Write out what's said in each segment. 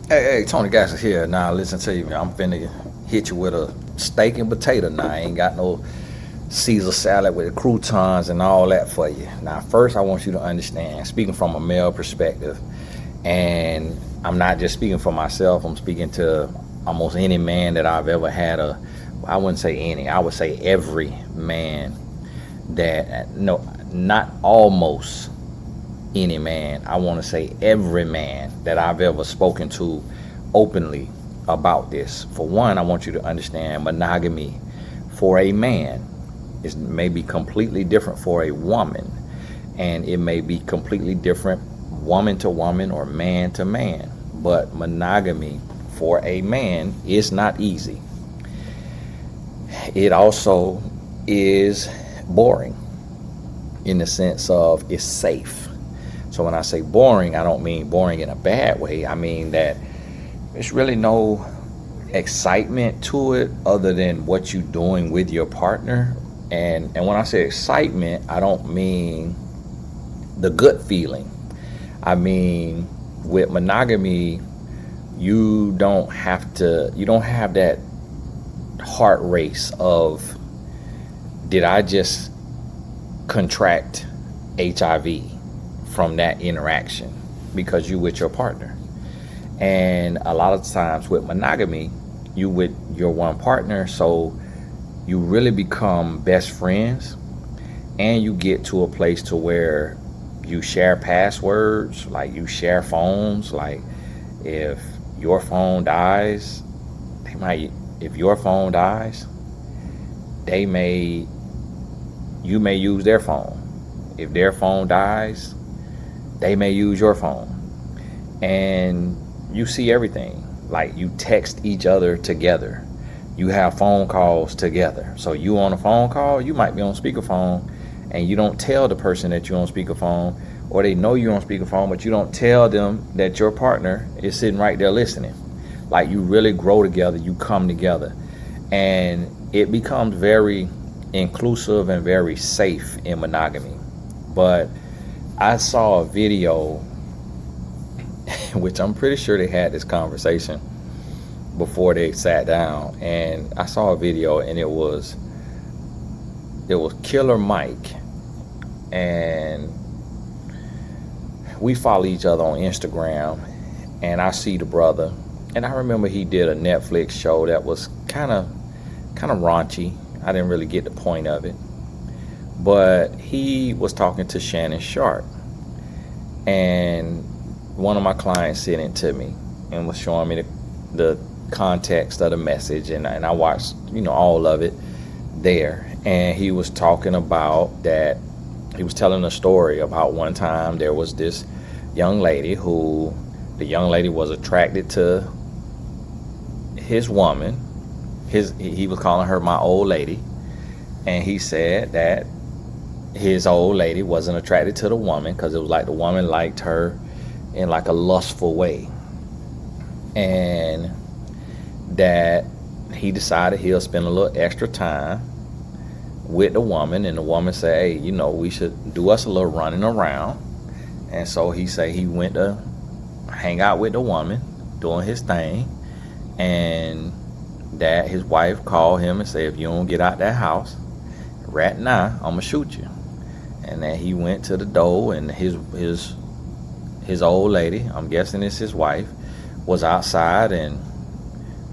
Hey, Tony Gas is here. Now, listen to you, man. I'm finna hit you with a steak and potato. Now, I ain't got no Caesar salad with the croutons and all that for you. Now, first, I want you to understand, speaking from a male perspective, and I'm not just speaking for myself, I'm speaking to almost any man that I've ever had I wouldn't say any, I would say every man that, no, not almost any man. I want to say every man that I've ever spoken to openly about this. For one, I want you to understand monogamy for a man is may be completely different for a woman, and it may be completely different woman to woman or man to man. But monogamy for a man is not easy. It also is boring in the sense of it's safe. So when I say boring, I don't mean boring in a bad way. I mean that there's really no excitement to it other than what you're doing with your partner. And when I say excitement, I don't mean the good feeling. I mean, with monogamy, you don't have that heart race of, did I just contract HIV from that interaction, because you with your partner. And a lot of times with monogamy, you with your one partner, so you really become best friends, and you get to a place to where you share passwords, like you share phones. Like if your phone dies, if your phone dies, you may use their phone. If their phone dies, they may use your phone. And you see everything. Like you text each other together. You have phone calls together. So you on a phone call, you might be on speakerphone, and you don't tell the person that you're on speakerphone, or they know you're on speakerphone, but you don't tell them that your partner is sitting right there listening. Like you really grow together, you come together, and it becomes very inclusive and very safe in monogamy. But I saw a video, which I'm pretty sure they had this conversation before they sat down, and I saw a video, and it was Killer Mike, and we follow each other on Instagram, and I see the brother, and I remember he did a Netflix show that was kind of raunchy. I didn't really get the point of it, but he was talking to Shannon Sharp, and one of my clients sent it to me and was showing me the context of the message, and I watched all of it there. And he was talking about that, he was telling a story about one time there was this young lady who, the young lady was attracted to his woman. He was calling her my old lady, and he said that his old lady wasn't attracted to the woman because it was like the woman liked her in like a lustful way, and that he decided he'll spend a little extra time with the woman, and the woman said, hey, we should do us a little running around. And so he said he went to hang out with the woman doing his thing, and that his wife called him and said, if you don't get out that house right now, I'm gonna shoot you. And then he went to the door, and his old lady, I'm guessing it's his wife, was outside, and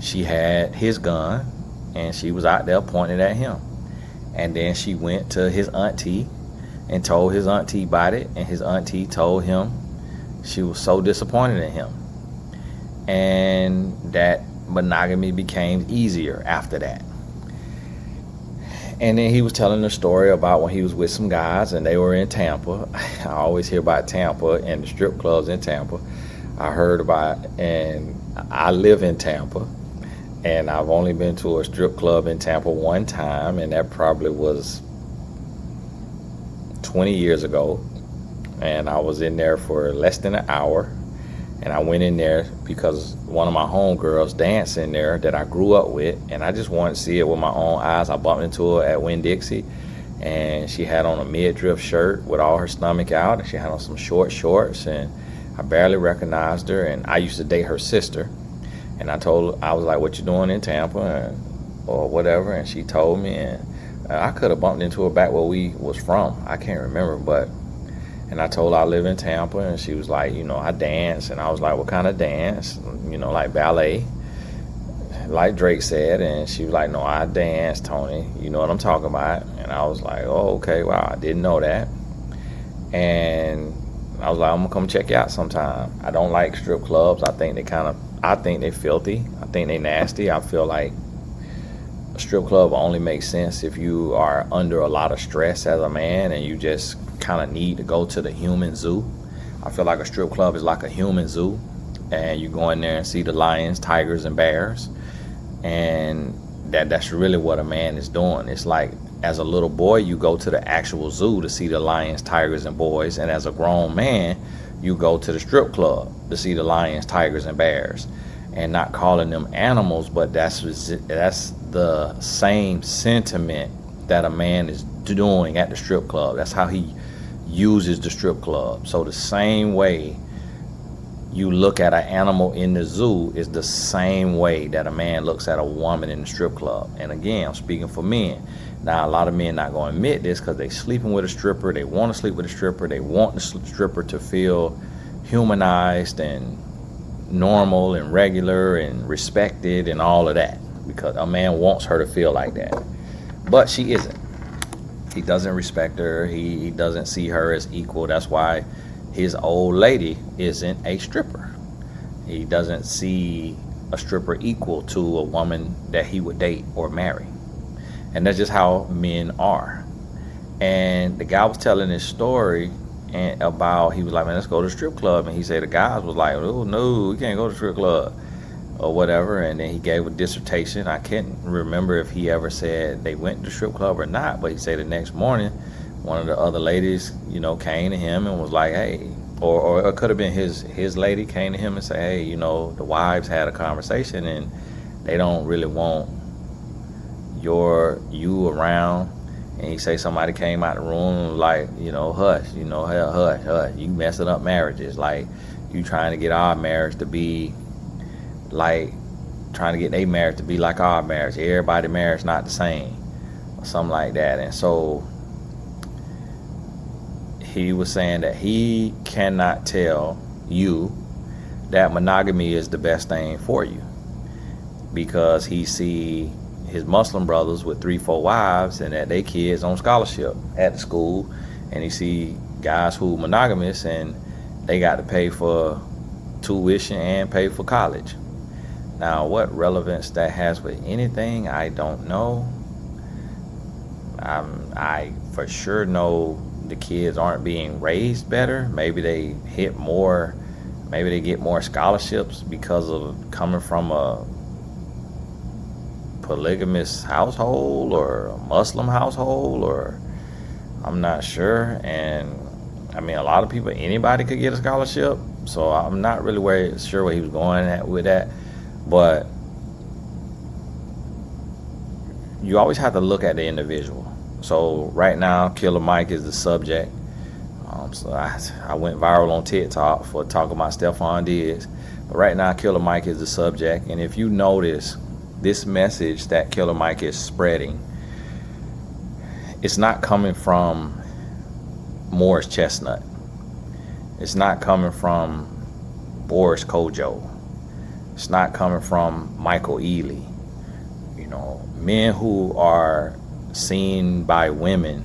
she had his gun, and she was out there pointing at him. And then she went to his auntie and told his auntie about it, and his auntie told him she was so disappointed in him, and that monogamy became easier after that. And then he was telling the story about when he was with some guys, and they were in Tampa. I always hear about Tampa and the strip clubs in Tampa. I heard about, and I live in Tampa, and I've only been to a strip club in Tampa one time, and that probably was 20 years ago. And I was in there for less than an hour, and I went in there because one of my homegirls danced in there that I grew up with, and I just wanted to see it with my own eyes. I bumped into her at Winn-Dixie, and she had on a midriff shirt with all her stomach out, and she had on some short shorts, and I barely recognized her, and I used to date her sister. And I was like, "What you doing in Tampa?" or whatever, and she told me, and I could have bumped into her back where we was from. I can't remember, but and I told her I live in Tampa, and she was like, I dance, and I was like, "What kind of dance?" Like ballet, like Drake said, and she was like, "No, I dance, Tony. You know what I'm talking about?" And I was like, "Oh, okay, wow, I didn't know that." And I was like, "I'm gonna come check you out sometime." I don't like strip clubs. I think they filthy. I think they nasty. I feel like a strip club only makes sense if you are under a lot of stress as a man and you just kind of need to go to the human zoo. I feel like a strip club is like a human zoo, and you go in there and see the lions, tigers, and bears, and that's really what a man is doing. It's like, as a little boy, you go to the actual zoo to see the lions, tigers, and boys, and as a grown man, you go to the strip club to see the lions, tigers, and bears. And not calling them animals, but that's the same sentiment that a man is doing at the strip club. That's how he uses the strip club. So the same way you look at an animal in the zoo is the same way that a man looks at a woman in the strip club. And again, I'm speaking for men. Now, a lot of men not going to admit this because they sleeping with a stripper. They want to sleep with a stripper. They want the stripper to feel humanized and normal and regular and respected and all of that, because a man wants her to feel like that. But she isn't. He doesn't respect her. He doesn't see her as equal. That's why his old lady isn't a stripper. He doesn't see a stripper equal to a woman that he would date or marry. And that's just how men are. And the guy was telling this story, and he was like, "Man, let's go to the strip club." And he said the guys was like, "Oh no, we can't go to the strip club," or whatever. And then he gave a dissertation. I can't remember if he ever said they went to the strip club or not, but he said the next morning one of the other ladies, came to him and was like, "Hey," or it could have been his lady came to him and said, "Hey, the wives had a conversation and they don't really want you around." And he say somebody came out the room like, "Hush, hush, you messing up marriages. Like, you trying to get our marriage to be like, trying to get their marriage to be like our marriage. Everybody's marriage not the same," or something like that. And so he was saying that he cannot tell you that monogamy is the best thing for you, because he see his Muslim brothers with 3-4 wives and that they kids on scholarship at the school, and he see guys who monogamous and they got to pay for tuition and pay for college. Now, what relevance that has with anything, I don't know. I for sure know the kids aren't being raised better. Maybe they get more scholarships because of coming from a polygamous household or a Muslim household, or I'm not sure. And I mean, a lot of people, anybody could get a scholarship, so I'm not really sure where he was going at with that. But you always have to look at the individual. So right now, Killer Mike is the subject. So I went viral on TikTok for talking about Stephon Diggs. But right now, Killer Mike is the subject. And if you notice, this message that Killer Mike is spreading, it's not coming from Morris Chestnut. It's not coming from Boris Kojo. It's not coming from Michael Ealy. Men who are seen by women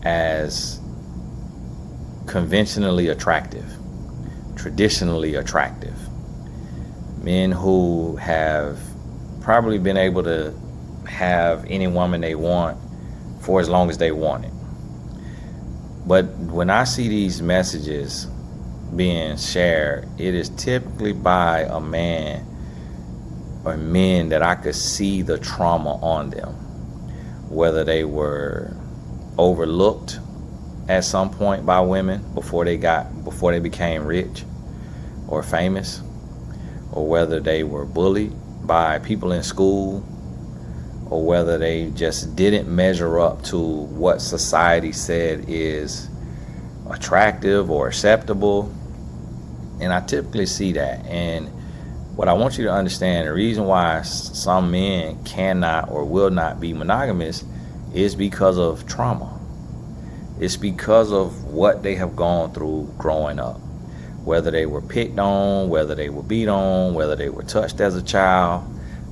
as conventionally attractive, traditionally attractive. Men who have probably been able to have any woman they want for as long as they want it. But when I see these messages being shared, it is typically by a man or men that I could see the trauma on them, whether they were overlooked at some point by women before they became rich or famous, or whether they were bullied by people in school, or whether they just didn't measure up to what society said is attractive or acceptable. And I typically see that. And what I want you to understand, the reason why some men cannot or will not be monogamous is because of trauma. It's because of what they have gone through growing up. Whether they were picked on, whether they were beat on, whether they were touched as a child,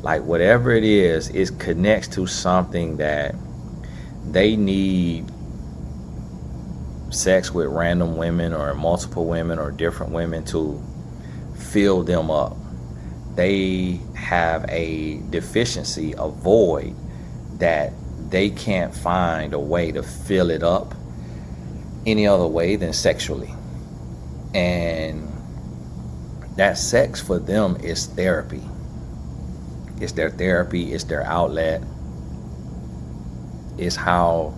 like whatever it is, it connects to something that they need sex with random women or multiple women or different women to fill them up. They have a deficiency, a void that they can't find a way to fill it up any other way than sexually. And that sex for them is therapy. It's their therapy, it's their outlet. It's how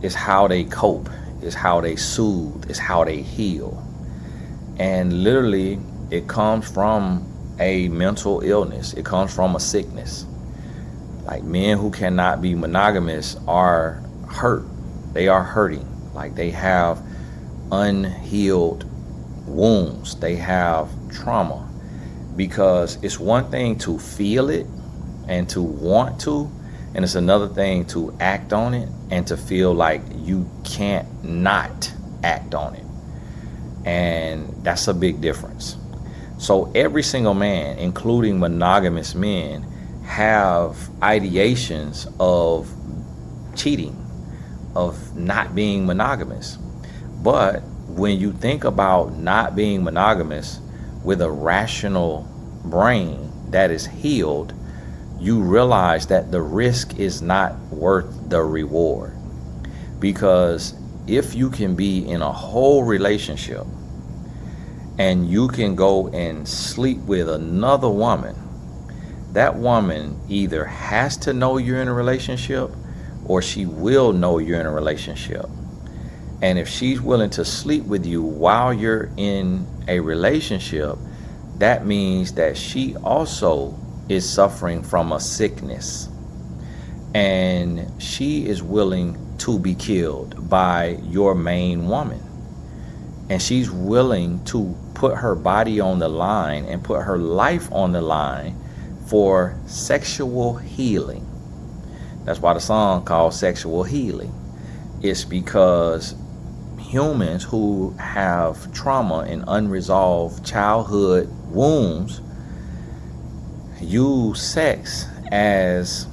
they cope, it's how they soothe, it's how they heal. And literally, it comes from a mental illness. It comes from a sickness. Like, men who cannot be monogamous are hurt. They are hurting. Like, they have unhealed wounds. They have trauma. Because it's one thing to feel it and to want to, and it's another thing to act on it and to feel like you can't not act on it. And that's a big difference. So every single man, including monogamous men, have ideations of cheating, of not being monogamous. But when you think about not being monogamous with a rational brain that is healed, you realize that the risk is not worth the reward. Because if you can be in a whole relationship and you can go and sleep with another woman, that woman either has to know you're in a relationship or she will know you're in a relationship. And if she's willing to sleep with you while you're in a relationship, that means that she also is suffering from a sickness. And she is willing to be killed by your main woman. And she's willing to put her body on the line and put her life on the line for sexual healing. That's why the song called Sexual Healing. It's because humans who have trauma and unresolved childhood wounds use sex as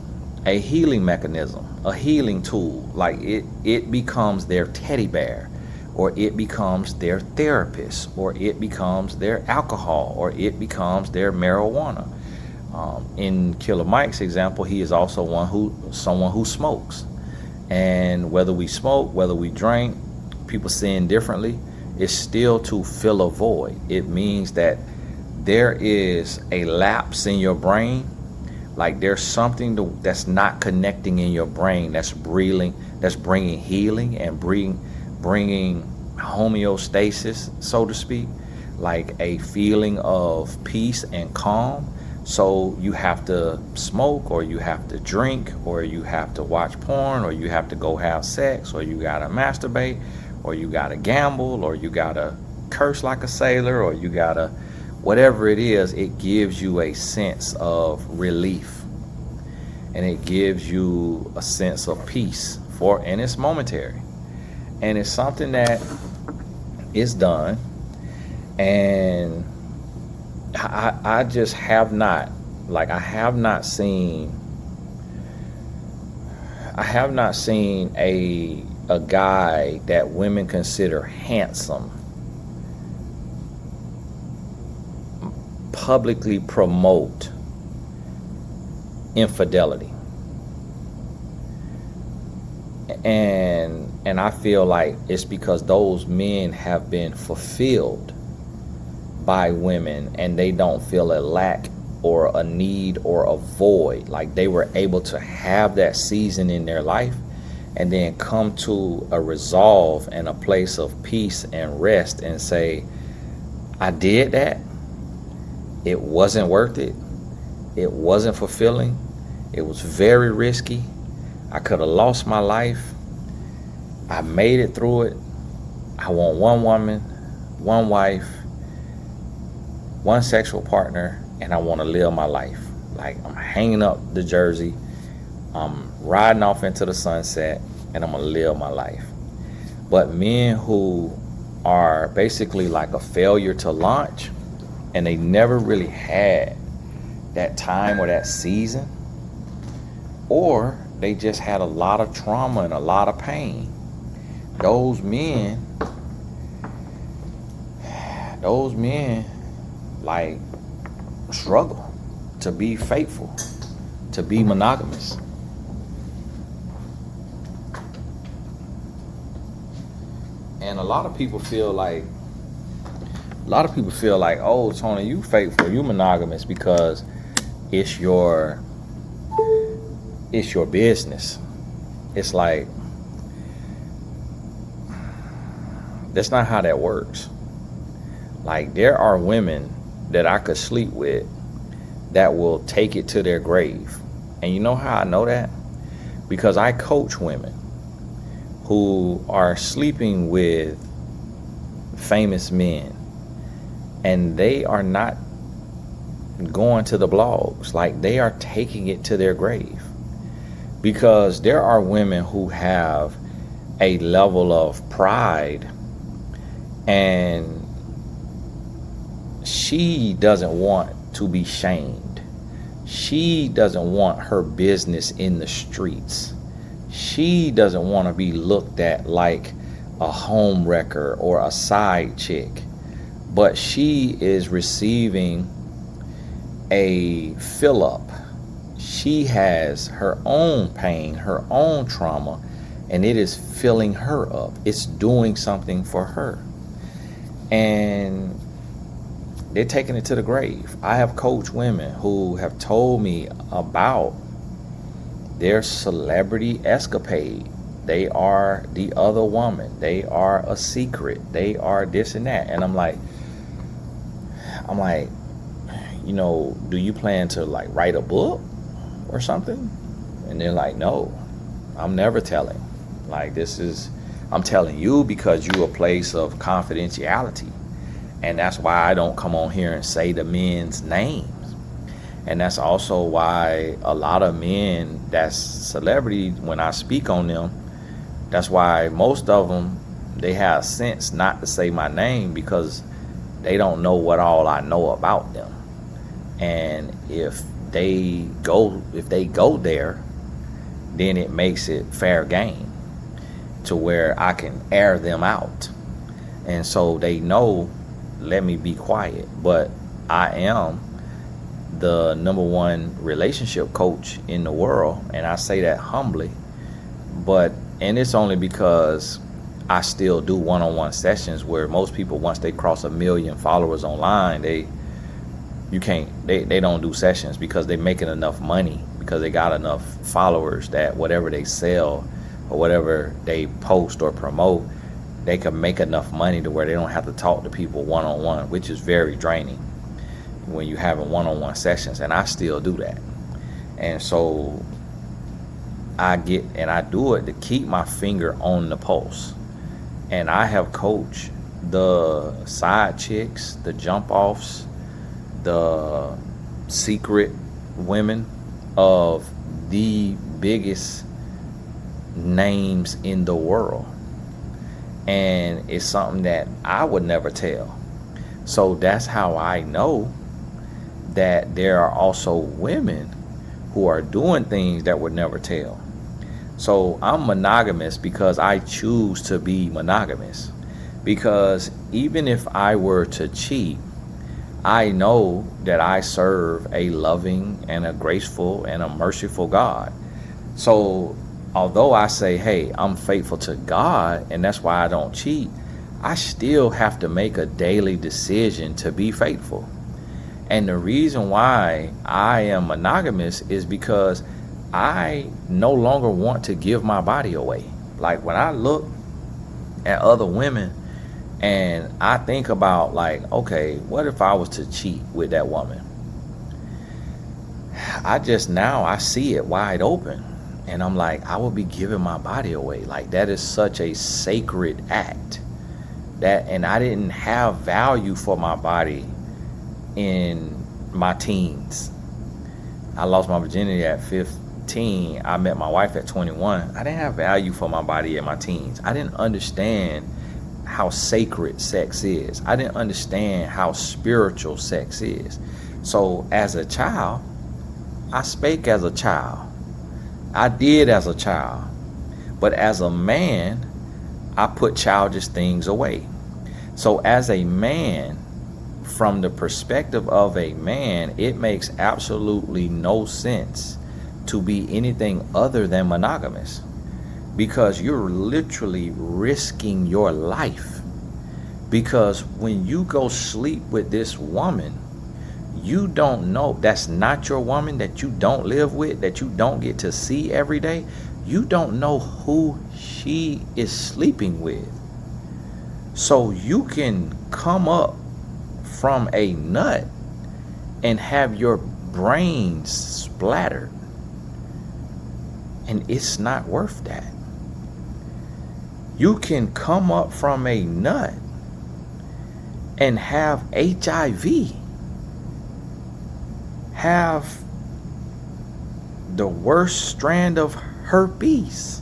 a healing mechanism, a healing tool. Like it becomes their teddy bear, or it becomes their therapist, or it becomes their alcohol, or it becomes their marijuana. In Killer Mike's example, he is also someone who smokes. And whether we smoke, whether we drink, people sin differently, it's still to fill a void. It means that there is a lapse in your brain. Like there's something that's not connecting in your brain that's bringing healing and bringing homeostasis, so to speak, like a feeling of peace and calm. So you have to smoke, or you have to drink, or you have to watch porn, or you have to go have sex, or you gotta masturbate, or you gotta gamble, or you gotta curse like a sailor, or you gotta whatever it is. It gives you a sense of relief, and it gives you a sense of peace, and it's momentary, and it's something that is done. And I just have not, like, I have not seen a guy that women consider handsome publicly promote infidelity. And I feel like it's because those men have been fulfilled by women, and they don't feel a lack or a need or a void. Like they were able to have that season in their life and then come to a resolve and a place of peace and rest and say, I did that. It wasn't worth it. It wasn't fulfilling. It was very risky. I could have lost my life. I made it through it. I want one woman, one wife, one sexual partner, and I want to live my life. Like, I'm hanging up the jersey, I'm riding off into the sunset, and I'm going to live my life. But men who are basically like a failure to launch, and they never really had that time or that season, or they just had a lot of trauma and a lot of pain, those men like struggle to be faithful, to be monogamous. And a lot of people feel like, oh, Tony, you faithful, you monogamous because it's your business. It's like, that's not how that works. Like, there are women that I could sleep with that will take it to their grave. And you know how I know that? Because I coach women who are sleeping with famous men, and they are not going to the blogs. Like, they are taking it to their grave. Because there are women who have a level of pride, and she doesn't want to be shamed. She doesn't want her business in the streets. She doesn't want to be looked at like a home wrecker or a side chick. But she is receiving a fill up. She has her own pain, her own trauma, and it is filling her up. It's doing something for her. And they're taking it to the grave. I have coached women who have told me about their celebrity escapade. They are the other woman. They are a secret. They are this and that. And I'm like, you know, do you plan to like write a book or something? And they're like, no, I'm never telling. Like, I'm telling you because you're a place of confidentiality. And that's why I don't come on here and say the men's names. And that's also why a lot of men that's celebrity, when I speak on them, that's why most of them, they have sense not to say my name, because they don't know what all I know about them. And if they go there, then it makes it fair game to where I can air them out. And so they know, let me be quiet. But I am the #1 relationship coach in the world, and I say that humbly. And it's only because I still do one-on-one sessions where most people, once they cross 1 million followers online, they don't do sessions because they're making enough money, because they got enough followers that whatever they sell or whatever they post or promote, they can make enough money to where they don't have to talk to people one-on-one, which is very draining when you're having one-on-one sessions. And I still do that. And so I do it to keep my finger on the pulse. And I have coached the side chicks, the jump offs, the secret women of the biggest names in the world. And it's something that I would never tell. So that's how I know that there are also women who are doing things that would never tell. So I'm monogamous because I choose to be monogamous. Because even if I were to cheat, I know that I serve a loving and a graceful and a merciful God. So although I say, hey, I'm faithful to God and that's why I don't cheat, I still have to make a daily decision to be faithful. And the reason why I am monogamous is because I no longer want to give my body away. Like, when I look at other women and I think about, like, okay, what if I was to cheat with that woman? I see it wide open. And I'm like, I would be giving my body away. Like, that is such a sacred act And I didn't have value for my body in my teens. I lost my virginity at 15. I met my wife at 21. I didn't have value for my body in my teens. I didn't understand how sacred sex is. I didn't understand how spiritual sex is. So as a child, I spake as a child. I did as a child. But as a man, I put childish things away. So as a man, from the perspective of a man, it makes absolutely no sense to be anything other than monogamous, because you're literally risking your life. Because when you go sleep with this woman, you don't know, that's not your woman, that you don't live with, that you don't get to see every day. You don't know who she is sleeping with. So you can come up from a nut and have your brain splattered, and it's not worth that. You can come up from a nut and have HIV, have the worst strand of herpes,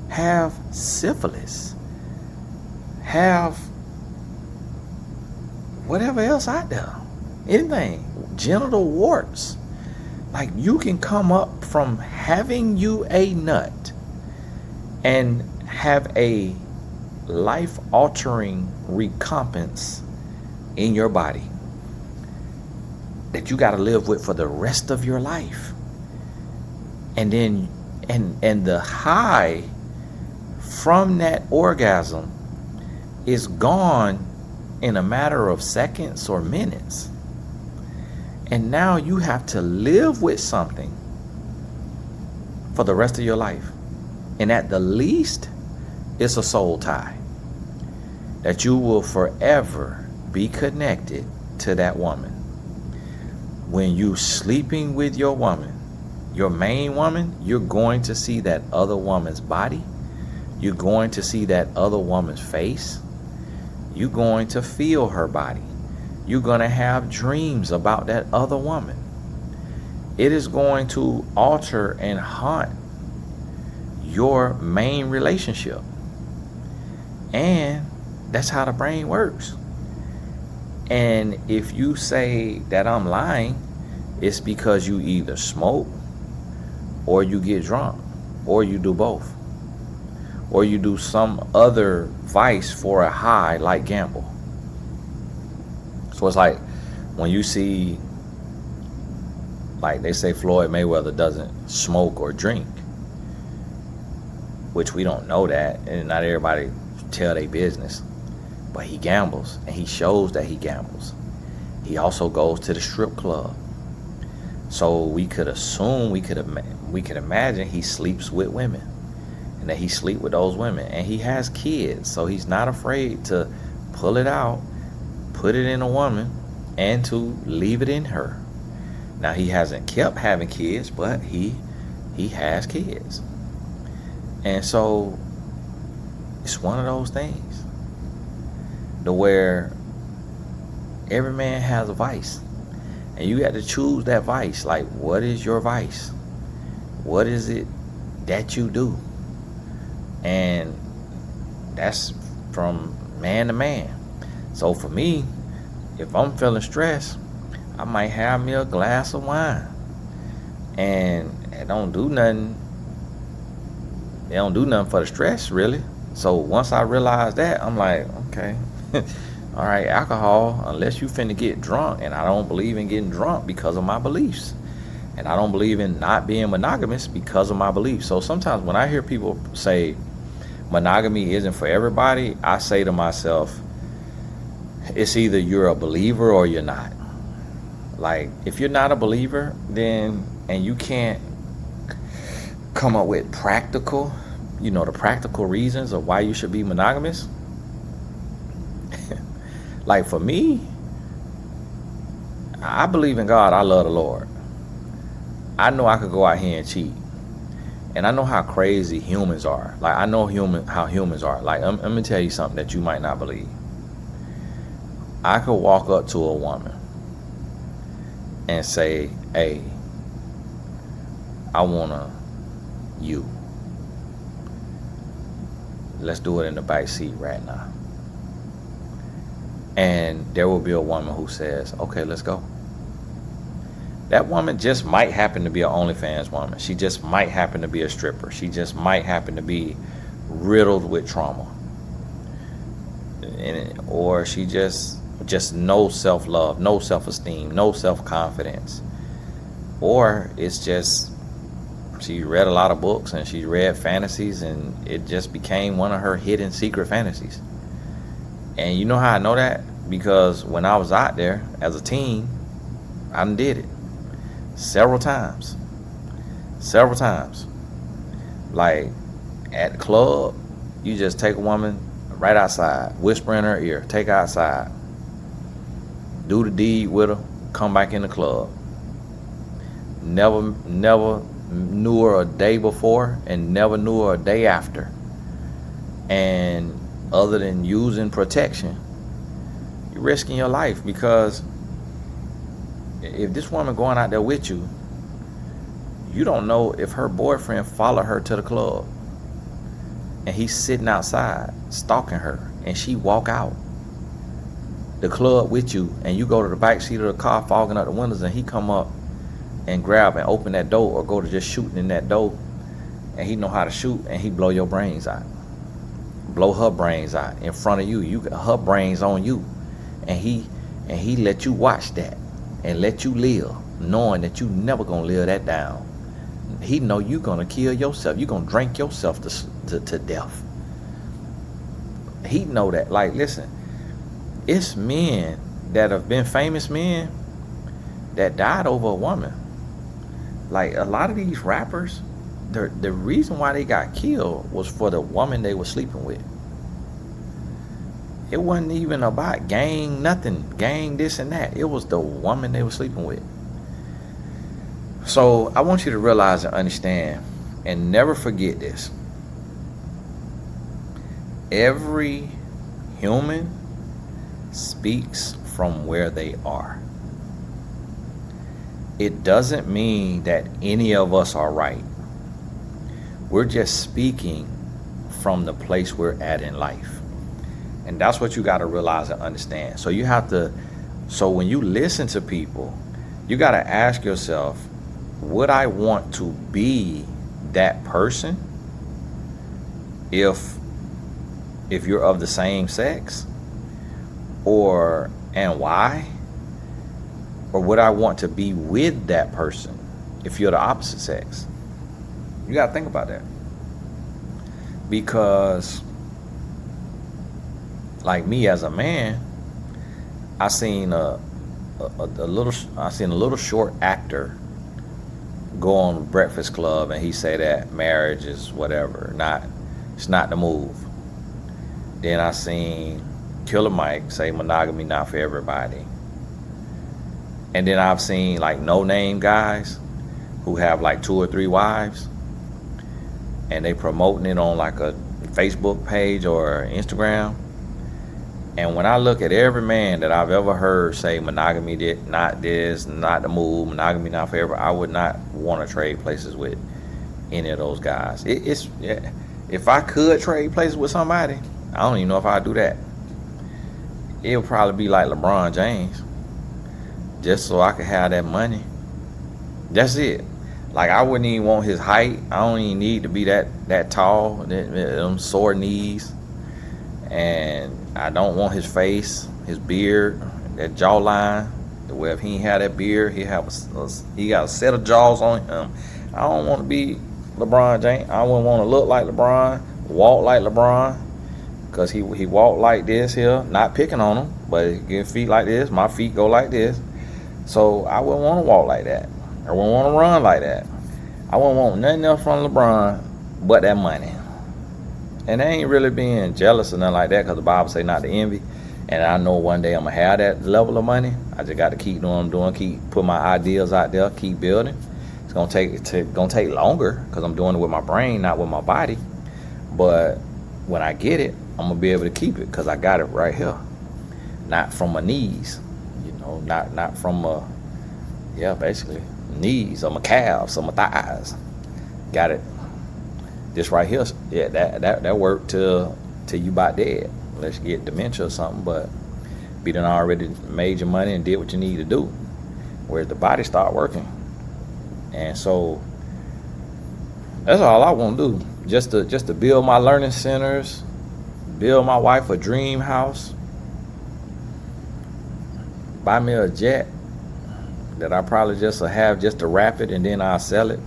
have syphilis, have whatever else out there, anything, genital warts. Like, you can come up from having you a nut and have a life-altering recompense in your body that you got to live with for the rest of your life. And then and the high from that orgasm is gone in a matter of seconds or minutes. And now you have to live with something for the rest of your life. And at the least, it's a soul tie that you will forever be connected to that woman. When you sleeping with your woman, your main woman, you're going to see that other woman's body. You're going to see that other woman's face. You're going to feel her body. You're going to have dreams about that other woman. It is going to alter and haunt your main relationship. And that's how the brain works. And if you say that I'm lying, it's because you either smoke, or you get drunk, or you do both, or you do some other vice for a high, like gamble. So it's like when you see, like they say Floyd Mayweather doesn't smoke or drink, which we don't know that, and not everybody tell their business, but he gambles, and he shows that he gambles. He also goes to the strip club. So we could assume, we could imagine he sleeps with women, and that he sleep with those women, and he has kids, so he's not afraid to pull it out, put it in a woman, and to leave it in her. Now, he hasn't kept having kids, but he has kids. And so it's one of those things to where every man has a vice, and you got to choose that vice. Like, what is your vice? What is it that you do? And that's from man to man. So for me, if I'm feeling stressed, I might have me a glass of wine, and it don't do nothing. It don't do nothing for the stress, really. So once I realize that, I'm like, okay, all right, alcohol, unless you finna get drunk, and I don't believe in getting drunk because of my beliefs. And I don't believe in not being monogamous because of my beliefs. So sometimes when I hear people say monogamy isn't for everybody, I say to myself, it's either you're a believer or you're not. Like, if you're not a believer, then, and you can't come up with practical, the practical reasons of why you should be monogamous. Like, for me, I believe in God. I love the Lord. I know I could go out here and cheat. And I know how crazy humans are. Like, I know how humans are. Like, let me tell you something that you might not believe. I could walk up to a woman and say, hey, I want you. Let's do it in the back seat right now. And there will be a woman who says, okay, let's go. That woman just might happen to be an OnlyFans woman. She just might happen to be a stripper. She just might happen to be riddled with trauma. Or she just no self-love, no self-esteem, no self-confidence. Or it's just she read a lot of books and she read fantasies and it just became one of her hidden secret fantasies. And you know how I know that? Because when I was out there as a teen, I done did it several times. Like at the club, you just take a woman right outside, whisper in her ear, take her outside, do the deed with her, come back in the club. Never knew her a day before and never knew her a day after. And other than using protection, you're risking your life, because if this woman going out there with you, you don't know if her boyfriend followed her to the club and he's sitting outside stalking her and she walk out the club with you and you go to the back seat of the car fogging up the windows and he come up and grab and open that door, or go to just shooting in that door, and he know how to shoot and he blow your brains out, blow her brains out in front of you. You got her brains on you, and he let you watch that and let you live, knowing that you never gonna live that down. He know you gonna kill yourself. You gonna drink yourself to death. He know that. Like, listen, it's men that have been famous men that died over a woman. Like, a lot of these rappers, the reason why they got killed was for the woman they were sleeping with. It wasn't even about gang nothing, gang this and that. It was the woman they were sleeping with. So I want you to realize and understand, and never forget this. Every human speaks from where they are. It doesn't mean that any of us are right. We're just speaking from the place we're at in life. And that's what you got to realize and understand. So when you listen to people, you got to ask yourself, would I want to be that person if you're of the same sex? And why? Or would I want to be with that person if you're the opposite sex? You got to think about that. Because, like me as a man, I seen a little short actor go on Breakfast Club and he say that marriage is whatever, it's not the move. Then I seen Killer Mike say monogamy not for everybody. And then I've seen like no-name guys who have like 2 or 3 wives, and they promoting it on like a Facebook page or Instagram. And when I look at every man that I've ever heard say monogamy not the move, monogamy not for everybody, I would not want to trade places with any of those guys. If I could trade places with somebody, I don't even know if I'd do that. It would probably be like LeBron James, just so I could have that money. That's it. Like, I wouldn't even want his height. I don't even need to be that tall, them sore knees. And I don't want his face, his beard, that jawline. Where if he ain't had that beard, he got a set of jaws on him. I don't want to be LeBron James. I wouldn't want to look like LeBron, walk like LeBron, because he walk like this here. Not picking on him, but he get feet like this. My feet go like this. So I wouldn't want to walk like that. I wouldn't want to run like that. I wouldn't want nothing else from LeBron but that money. And they ain't really being jealous or nothing like that, because the Bible say not to envy. And I know one day I'm going to have that level of money. I just got to keep doing what I'm doing, keep put my ideas out there, keep building. It's gonna take longer because I'm doing it with my brain, not with my body. But when I get it, I'm gonna be able to keep it because I got it right here, not from my knees, not from basically knees or my calves or my thighs. Got it. This right here, yeah, that worked till you about dead. Unless you get dementia or something, but you done already made your money and did what you need to do. Whereas the body start working. And so that's all I want to do. Just to build my learning centers, build my wife a dream house, buy me a jet that I probably just will have just to wrap it, and then I'll sell it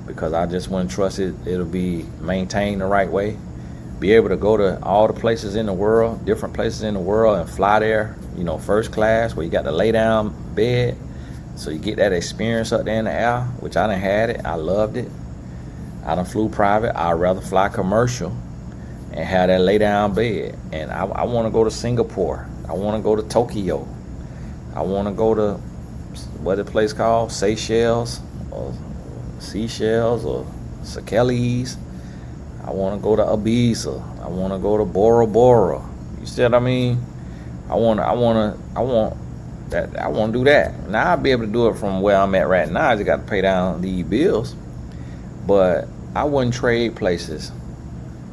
because I just wouldn't trust it'll be maintained the right way. Be able to go to all the places in the world, different places in the world, and fly there, first class, where you got the lay down bed, so you get that experience up there in the air, which I done had it. I loved it. I done flew private. I'd rather fly commercial and have that lay down bed. And I want to go to Singapore. I want to go to Tokyo. I want to go to what the place called, Seychelles or Seychelles. I want to go to Ibiza. I want to go to Bora Bora. You see what I mean? I want to do that. Now I'll be able to do it from where I'm at right now. I just got to pay down these bills. But I wouldn't trade places.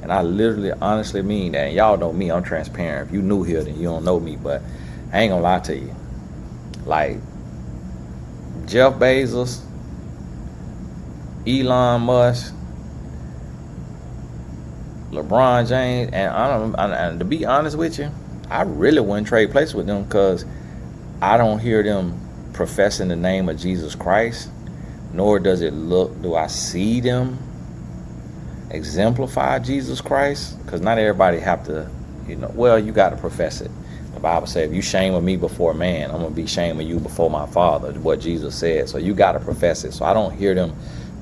And I literally, honestly mean that. And y'all know me, I'm transparent. If you new here, then you don't know me. But I ain't gonna lie to you. Like, Jeff Bezos, Elon Musk, LeBron James, and to be honest with you, I really wouldn't trade places with them because I don't hear them professing the name of Jesus Christ, nor do I see them exemplify Jesus Christ, because not everybody have to, you got to profess it. The Bible says, if you shame me before man, I'm going to be shaming you before my Father, is what Jesus said. So you got to profess it. So I don't hear them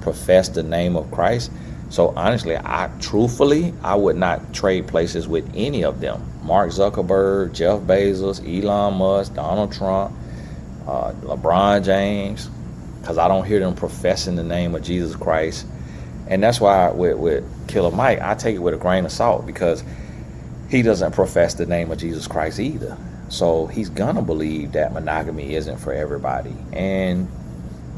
profess the name of Christ. So honestly, I would not trade places with any of them. Mark Zuckerberg, Jeff Bezos, Elon Musk, Donald Trump, LeBron James, because I don't hear them professing the name of Jesus Christ. And that's why with Killer Mike, I take it with a grain of salt, because he doesn't profess the name of Jesus Christ either. So he's gonna believe that monogamy isn't for everybody. And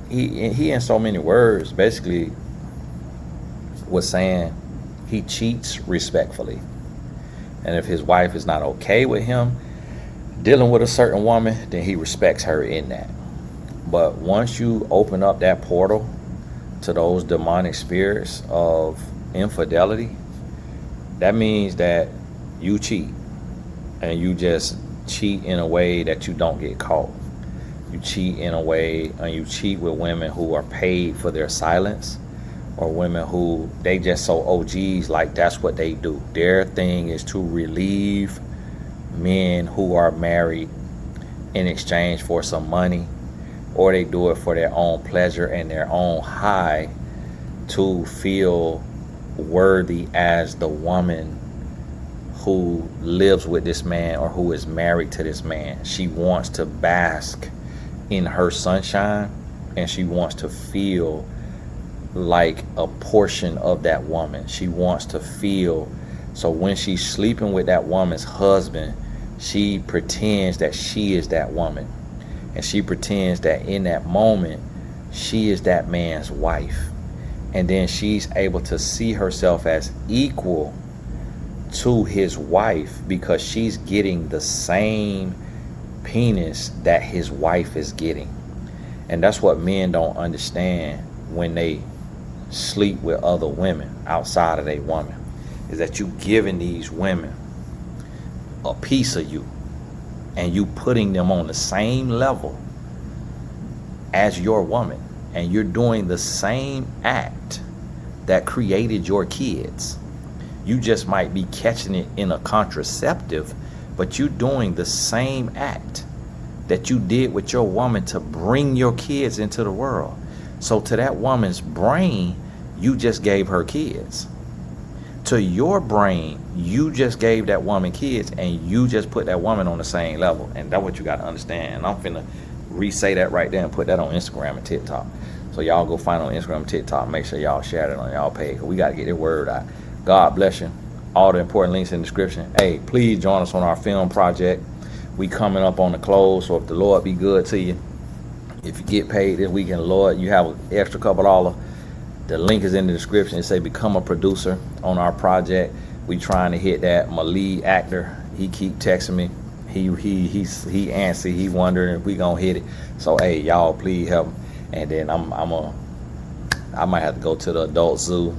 he in so many words basically was saying he cheats respectfully. And if his wife is not okay with him dealing with a certain woman, then he respects her in that. But once you open up that portal to those demonic spirits of infidelity, that means that you cheat. And you just cheat in a way that you don't get caught. You cheat in a way, and you cheat with women who are paid for their silence, or women who they just so OGs, like that's what they do. Their thing is to relieve men who are married in exchange for some money, or they do it for their own pleasure and their own high to feel worthy as the woman who lives with this man or who is married to this man. She wants to bask in her sunshine, and she wants to feel like a portion of that woman. She wants to feel, so when she's sleeping with that woman's husband, she pretends that she is that woman, and she pretends that in that moment she is that man's wife, and then she's able to see herself as equal to his wife because she's getting the same penis that his wife is getting. And that's what men don't understand when they sleep with other women outside of their woman, is that you giving these women a piece of you, and you putting them on the same level as your woman, and you're doing the same act that created your kids. You just might be catching it in a contraceptive, but you're doing the same act that you did with your woman to bring your kids into the world. So to that woman's brain, you just gave her kids. To your brain, you just gave that woman kids, and you just put that woman on the same level. And that's what you got to understand. And I'm finna re-say that right there and put that on Instagram and TikTok. So y'all go find it on Instagram, TikTok. Make sure y'all share it on y'all page. We got to get the word out. God bless you. All the important links in the description. Hey, please join us on our film project. We coming up on the close, so if the Lord be good to you, if you get paid this weekend, Lord, you have an extra couple $, the link is in the description. It say become a producer on our project. We trying to hit that. My lead actor, he keep texting me. He answered. He wondering if we gonna hit it. So hey, y'all, please help me. And then I might have to go to the adult zoo,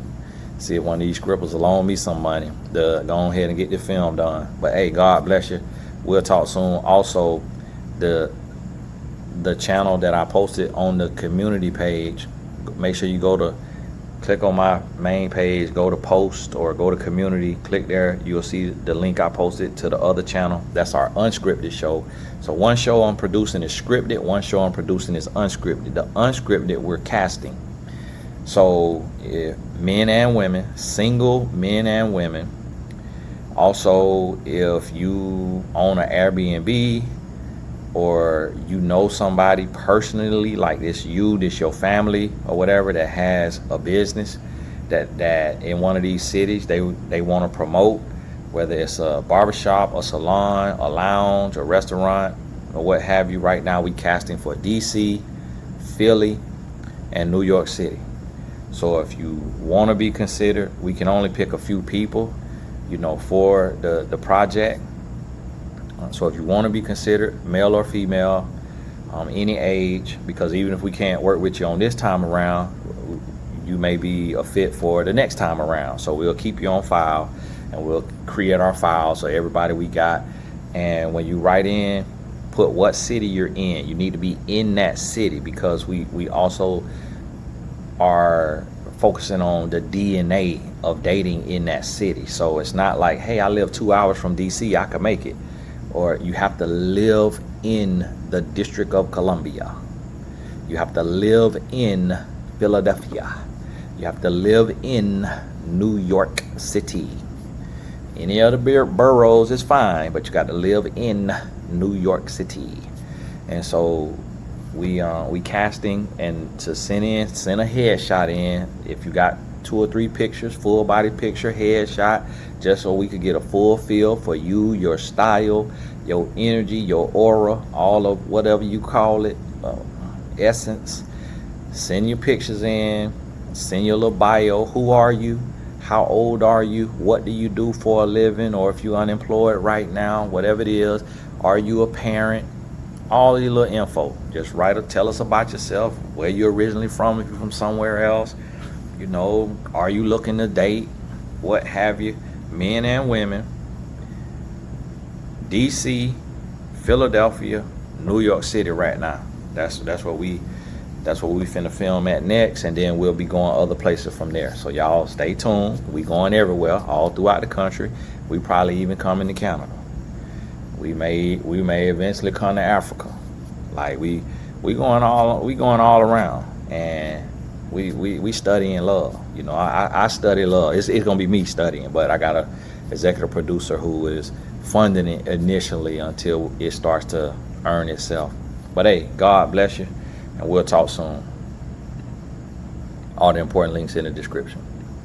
see if one of these scribbles will loan me some money to go ahead and get the film done. But hey, God bless you. We'll talk soon. Also, the channel that I posted on the community page, make sure you click on my main page, go to post or go to community, click there. You'll see the link I posted to the other channel. That's our unscripted show. So one show I'm producing is scripted, one show I'm producing is unscripted. The unscripted, we're casting. So if men and women, single men and women. Also, if you own an Airbnb or you know somebody personally, like this your family or whatever, that has a business that in one of these cities they want to promote, whether it's a barbershop, a salon, a lounge, a restaurant, or what have you. Right now we casting for DC, Philly, and New York City. So if you want to be considered, we can only pick a few people, for the project. So if you want to be considered, male or female, any age, because even if we can't work with you on this time around, you may be a fit for the next time around. So we'll keep you on file, and we'll create our file so everybody we got. And when you write in, put what city you're in. You need to be in that city, because we also are focusing on the DNA of dating in that city. So it's not like, hey, I live 2 hours from DC, I can make it. Or you have to live in the District of Columbia. You have to live in Philadelphia. You have to live in New York City. Any other boroughs is fine, but you got to live in New York City. And so we casting, and to send a headshot in. If you got 2 or 3 pictures, full body picture, headshot, just so we could get a full feel for you, your style, your energy, your aura, all of whatever you call it, essence. Send your pictures in, send your little bio. Who are you? How old are you? What do you do for a living? Or if you're unemployed right now, whatever it is, are you a parent? All your little info. Just tell us about yourself, where you're originally from, if you're from somewhere else. Are you looking to date? What have you? Men and women. DC, Philadelphia, New York City right now. That's what we finna film at next, and then we'll be going other places from there. So y'all stay tuned. We going everywhere, all throughout the country. We probably even coming to Canada. We may eventually come to Africa. Like we going all around, and we studying love. I study love. It's gonna be me studying, but I got a executive producer who is funding it initially until it starts to earn itself. But hey, God bless you, and we'll talk soon. All the important links in the description.